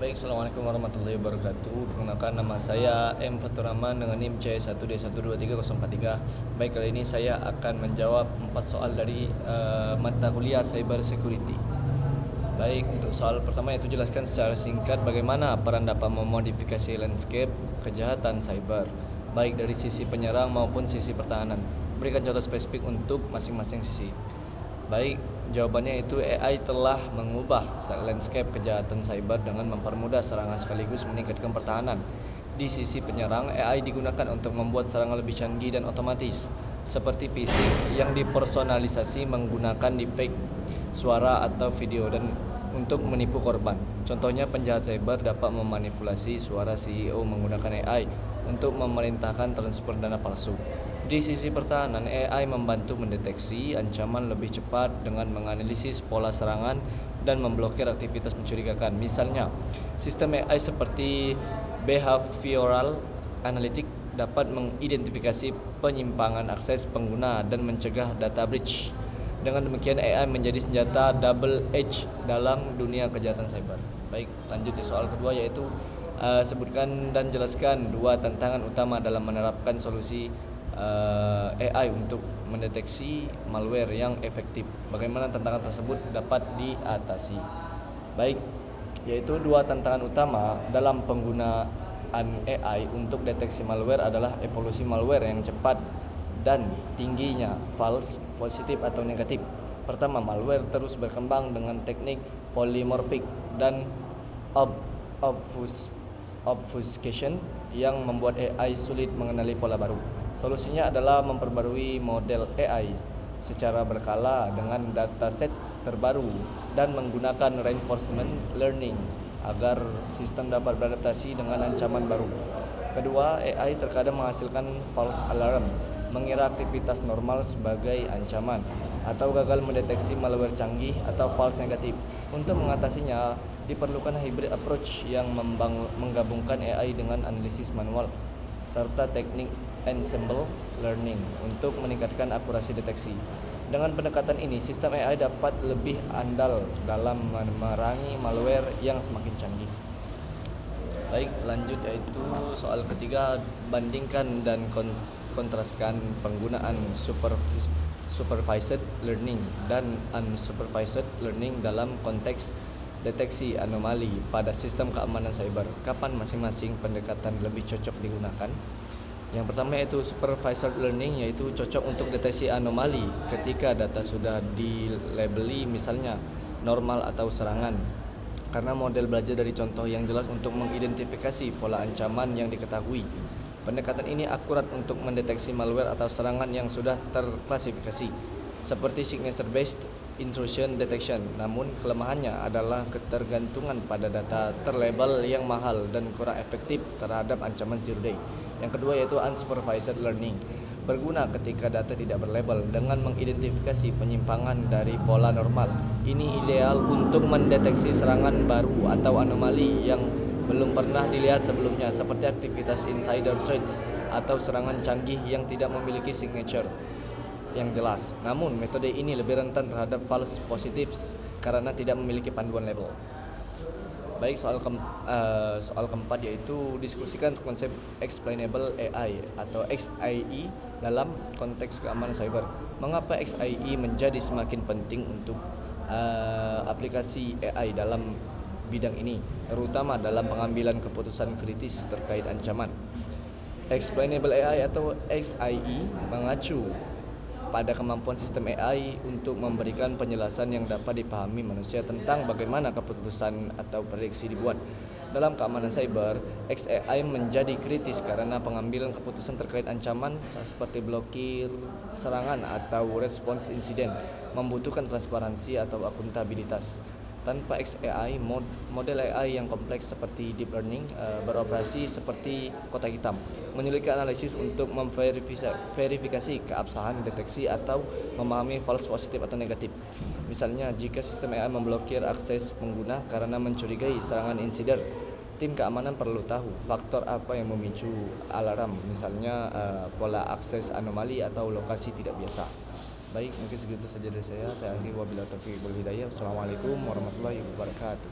Baik, Assalamualaikum warahmatullahi wabarakatuh. Perkenalkan, nama saya M. Fatur Rahman dengan NIM C1D12303. Baik, kali ini saya akan menjawab 4 soal dari mata kuliah Cyber Security. Baik, untuk soal pertama yaitu jelaskan secara singkat bagaimana peran dapat memodifikasi landscape kejahatan cyber, baik dari sisi penyerang maupun sisi pertahanan. Berikan contoh spesifik untuk masing-masing sisi. Baik, jawabannya itu AI telah mengubah landscape kejahatan cyber dengan mempermudah serangan sekaligus meningkatkan pertahanan. Di sisi penyerang, AI digunakan untuk membuat serangan lebih canggih dan otomatis, seperti phishing yang dipersonalisasi menggunakan deepfake, suara atau video dan untuk menipu korban. Contohnya, penjahat cyber dapat memanipulasi suara CEO menggunakan AI untuk memerintahkan transfer dana palsu. Di sisi pertahanan, AI membantu mendeteksi ancaman lebih cepat dengan menganalisis pola serangan dan memblokir aktivitas mencurigakan. Misalnya, sistem AI seperti Behavioral Analytics dapat mengidentifikasi penyimpangan akses pengguna dan mencegah data breach. Dengan demikian, AI menjadi senjata double edge dalam dunia kejahatan cyber. Baik, lanjut di soal kedua yaitu sebutkan dan jelaskan dua tantangan utama dalam menerapkan solusi AI untuk mendeteksi malware yang efektif. Bagaimana tantangan tersebut dapat diatasi? Baik, yaitu dua tantangan utama dalam penggunaan AI untuk deteksi malware adalah evolusi malware yang cepat dan tingginya false positif atau negatif. Pertama, malware terus berkembang dengan teknik polymorphic dan obfuscation yang membuat AI sulit mengenali pola baru. Solusinya adalah memperbarui model AI secara berkala dengan dataset terbaru dan menggunakan reinforcement learning agar sistem dapat beradaptasi dengan ancaman baru. Kedua, AI terkadang menghasilkan false alarm, mengira aktivitas normal sebagai ancaman, atau gagal mendeteksi malware canggih atau false negatif. Untuk mengatasinya, diperlukan hybrid approach yang menggabungkan AI dengan analisis manual serta teknik ensemble learning untuk meningkatkan akurasi deteksi. Dengan pendekatan ini, sistem AI dapat lebih andal dalam memerangi malware yang semakin canggih. Baik, lanjut yaitu soal ketiga, bandingkan dan kontraskan penggunaan supervised learning dan unsupervised learning dalam konteks deteksi anomali pada sistem keamanan cyber. Kapan masing-masing pendekatan lebih cocok digunakan? Yang pertama yaitu supervised learning, yaitu cocok untuk deteksi anomali ketika data sudah dilabeli misalnya normal atau serangan, karena model belajar dari contoh yang jelas untuk mengidentifikasi pola ancaman yang diketahui. Pendekatan ini akurat untuk mendeteksi malware atau serangan yang sudah terklasifikasi, seperti signature-based intrusion detection. Namun, kelemahannya adalah ketergantungan pada data terlabel yang mahal dan kurang efektif terhadap ancaman zero day. Yang kedua yaitu unsupervised learning, berguna ketika data tidak berlabel dengan mengidentifikasi penyimpangan dari pola normal. Ini ideal untuk mendeteksi serangan baru atau anomali yang belum pernah dilihat sebelumnya, seperti aktivitas insider threats atau serangan canggih yang tidak memiliki signature yang jelas. Namun, metode ini lebih rentan terhadap false positives karena tidak memiliki panduan label. Baik, soal keempat yaitu diskusikan konsep explainable AI atau XAI dalam konteks keamanan cyber. Mengapa XAI menjadi semakin penting untuk aplikasi AI dalam bidang ini, terutama dalam pengambilan keputusan kritis terkait ancaman? Explainable AI atau XAI mengacu pada kemampuan sistem AI untuk memberikan penjelasan yang dapat dipahami manusia tentang bagaimana keputusan atau prediksi dibuat. Dalam keamanan cyber, XAI menjadi kritis karena pengambilan keputusan terkait ancaman seperti blokir serangan atau respons insiden membutuhkan transparansi atau akuntabilitas. Tanpa XAI, model AI yang kompleks seperti deep learning beroperasi seperti kotak hitam, menyulitkan analisis untuk memverifikasi keabsahan deteksi atau memahami false positif atau negatif. Misalnya, jika sistem AI memblokir akses pengguna karena mencurigai serangan insider, tim keamanan perlu tahu faktor apa yang memicu alarm, misalnya pola akses anomali atau lokasi tidak biasa. Baik, mungkin segitu saja dari saya. Saya akhiri, wabillahi taufiq wal hidayah. Assalamualaikum warahmatullahi wabarakatuh.